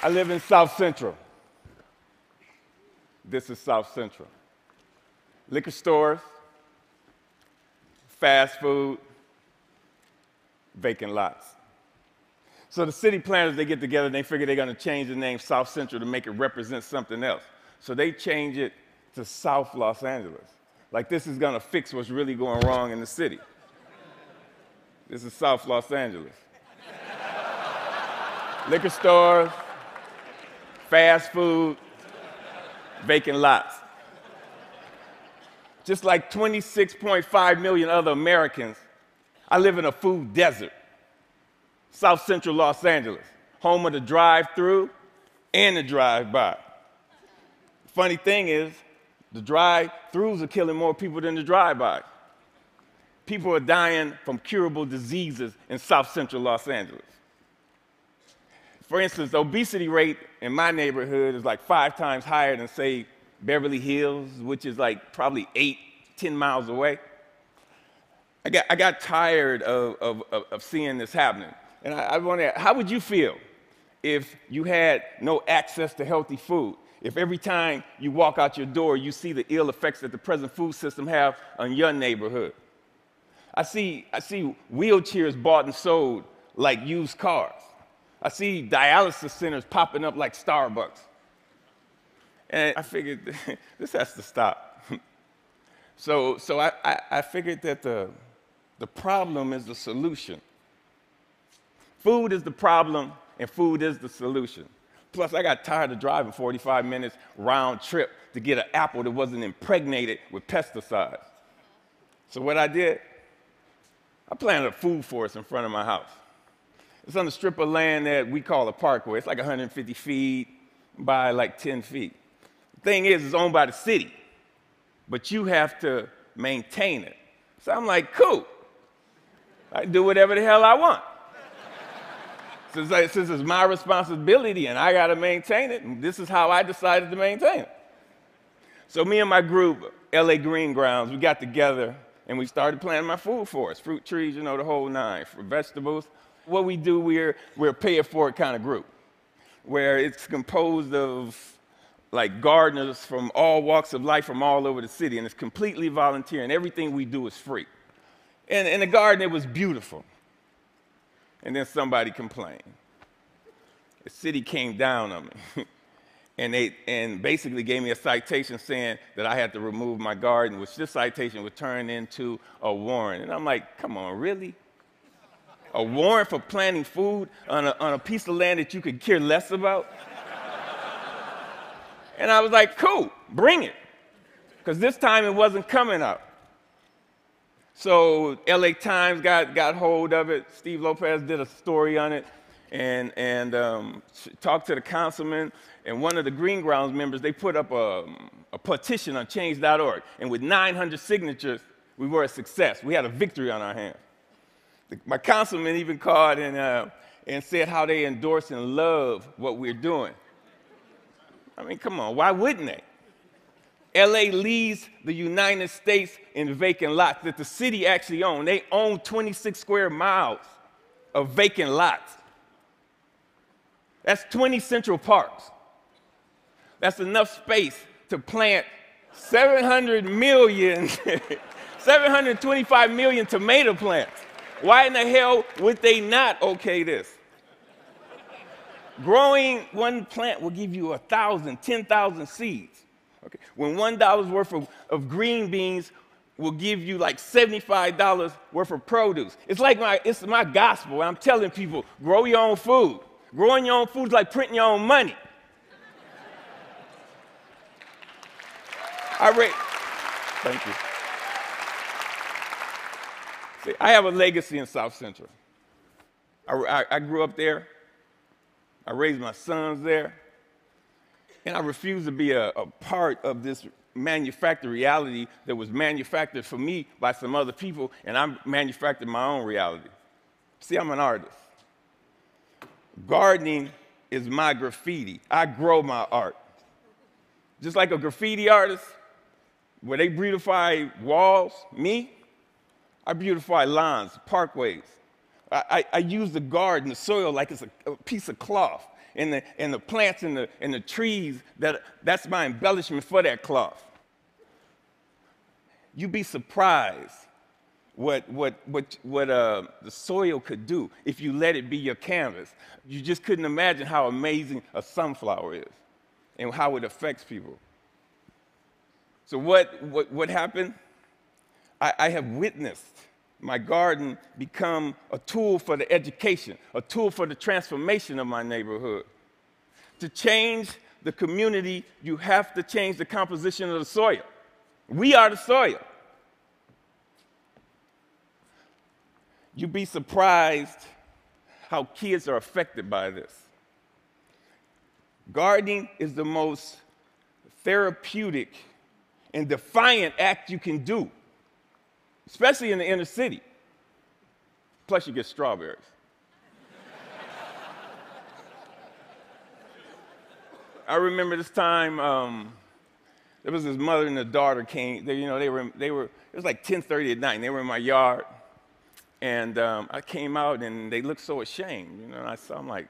I live in South Central. This is South Central. Liquor stores, fast food, vacant lots. So the city planners, they get together and they figure they're going to change the name South Central to make it represent something else. So they change it to South Los Angeles. Like this is going to fix what's really going wrong in the city. This is South Los Angeles. Liquor stores, fast food, vacant lots. Just like 26.5 million other Americans, I live in a food desert. South Central Los Angeles, home of the drive-through and the drive-by. Funny thing is, the drive-throughs are killing more people than the drive-bys. People are dying from curable diseases in South Central Los Angeles. For instance, the obesity rate in my neighborhood is like 5 times higher than, say, Beverly Hills, which is like probably 8-10 miles away. I got tired of seeing this happening. And I wonder, how would you feel if you had no access to healthy food? If every time you walk out your door, you see the ill effects that the present food system have on your neighborhood? I see wheelchairs bought and sold like used cars. I see dialysis centers popping up like Starbucks. And I figured this has to stop. So I figured that the problem is the solution. Food is the problem, and food is the solution. Plus, I got tired of driving 45 minutes round trip to get an apple that wasn't impregnated with pesticides. So what I did, I planted a food forest in front of my house. It's on a strip of land that we call a parkway. It's like 150 feet by like 10 feet. The thing is, it's owned by the city, but you have to maintain it. So I'm like, cool. I can do whatever the hell I want. Since it's my responsibility and I got to maintain it, and this is how I decided to maintain it. So me and my group, LA Green Grounds, we got together and we started planting my food forest, fruit trees, you know, the whole nine, for vegetables. What we do, we're a pay-it-forward kind of group, where it's composed of like gardeners from all walks of life from all over the city, and it's completely volunteer, and everything we do is free. And in the garden, it was beautiful. And then somebody complained. The city came down on me, and basically gave me a citation saying that I had to remove my garden, which this citation would turn into a warrant. And I'm like, come on, really? A warrant for planting food on a piece of land that you could care less about? And I was like, cool, bring it. Because this time it wasn't coming out. So LA Times got hold of it. Steve Lopez did a story on it and talked to the councilman. And one of the Green Grounds members, they put up a petition on change.org. And with 900 signatures, we were a success. We had a victory on our hands. My councilman even called and said how they endorse and love what we're doing. I mean, come on, why wouldn't they? LA leads the United States in vacant lots that the city actually owns. They own 26 square miles of vacant lots. That's 20 Central Parks. That's enough space to plant 725 million tomato plants. Why in the hell would they not okay this? Growing one plant will give you 1,000, 10,000 seeds. Okay. When $1 worth of green beans will give you like $75 worth of produce. It's my gospel. I'm telling people, grow your own food. Growing your own food is like printing your own money. Thank you. See, I have a legacy in South Central. I grew up there. I raised my sons there. And I refuse to be a part of this manufactured reality that was manufactured for me by some other people, and I manufactured my own reality. See, I'm an artist. Gardening is my graffiti. I grow my art. Just like a graffiti artist, where they beautify walls, I beautify lawns, parkways. I use the garden, the soil, like it's a piece of cloth, and the plants and the trees, that's my embellishment for that cloth. You'd be surprised what the soil could do if you let it be your canvas. You just couldn't imagine how amazing a sunflower is and how it affects people. So what happened? I have witnessed my garden become a tool for the education, a tool for the transformation of my neighborhood. To change the community, you have to change the composition of the soil. We are the soil. You'd be surprised how kids are affected by this. Gardening is the most therapeutic and defiant act you can do, especially in the inner city. Plus, you get strawberries. I remember this time, there was this mother and a daughter came. It was like 10:30 at night, and they were in my yard. And I came out, and they looked so ashamed. And I'm like,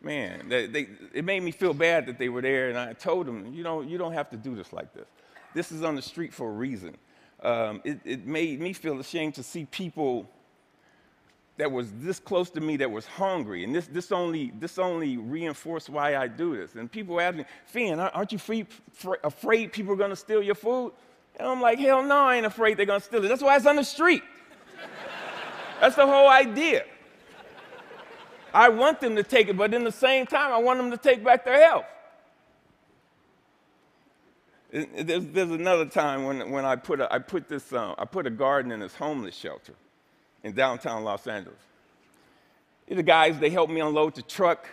man, it made me feel bad that they were there. And I told them, you don't have to do this like this. This is on the street for a reason. It made me feel ashamed to see people that was this close to me that was hungry. And this only reinforced why I do this. And people ask me, Finn, aren't you afraid people are going to steal your food? And I'm like, hell no, I ain't afraid they're going to steal it. That's why it's on the street. That's the whole idea. I want them to take it, but in the same time, I want them to take back their health. There's another time when I put a garden in this homeless shelter in downtown Los Angeles. The guys, they helped me unload the truck.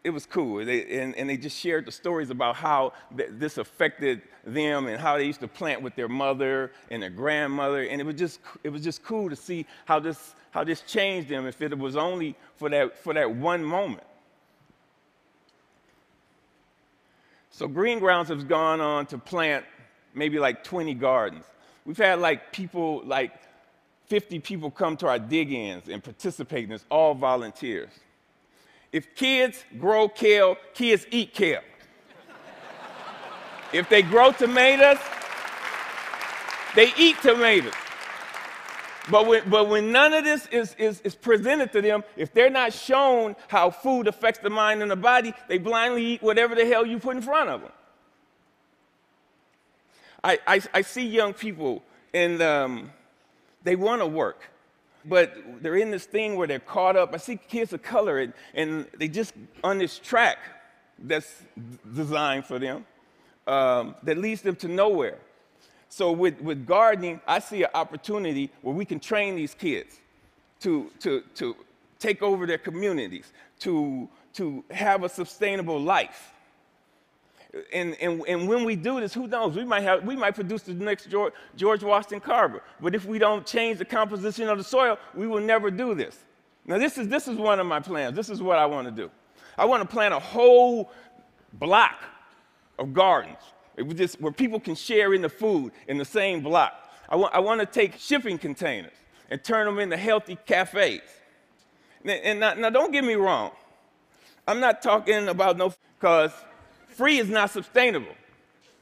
It was cool. They just shared the stories about how this affected them and how they used to plant with their mother and their grandmother. And it was just cool to see how this changed them if it was only for that one moment. So Green Grounds has gone on to plant maybe like 20 gardens. We've had like 50 people come to our dig-ins and participate in this, all volunteers. If kids grow kale, kids eat kale. If they grow tomatoes, they eat tomatoes. But when none of this is presented to them, if they're not shown how food affects the mind and the body, they blindly eat whatever the hell you put in front of them. I see young people, and they want to work, but they're in this thing where they're caught up. I see kids of color, and they just on this track that's designed for them that leads them to nowhere. So with gardening, I see an opportunity where we can train these kids to take over their communities, to have a sustainable life. And when we do this, who knows? We might produce the next George Washington Carver. But if we don't change the composition of the soil, we will never do this. Now, this is one of my plans. This is what I want to do. I want to plant a whole block of gardens where people can share in the food in the same block. I want to take shipping containers and turn them into healthy cafes. And now don't get me wrong. I'm not talking about because free is not sustainable.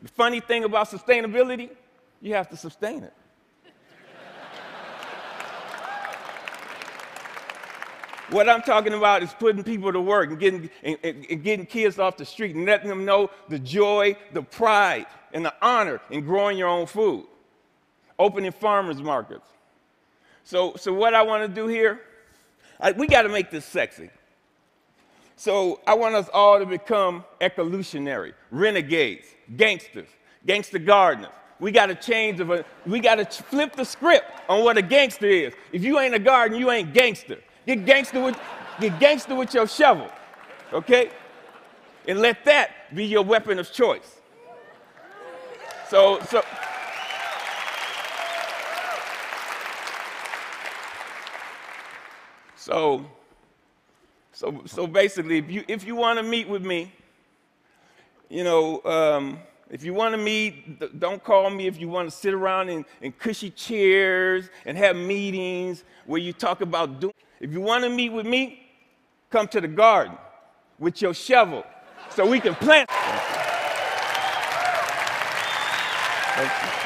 The funny thing about sustainability, you have to sustain it. What I'm talking about is putting people to work and getting kids off the street and letting them know the joy, the pride, and the honor in growing your own food. Opening farmers markets. So what I want to do here, we got to make this sexy. So I want us all to become ecolutionary, renegades, gangsters, gangster gardeners. We got to we got to flip the script on what a gangster is. If you ain't a gardener, you ain't gangster. Get gangster with your shovel, okay? And let that be your weapon of choice. So So basically, if you want to meet with me, you know, if you want to meet, don't call me. If you want to sit around in cushy chairs and have meetings where you talk about doing. If you want to meet with me, come to the garden with your shovel so we can plant. Thank you.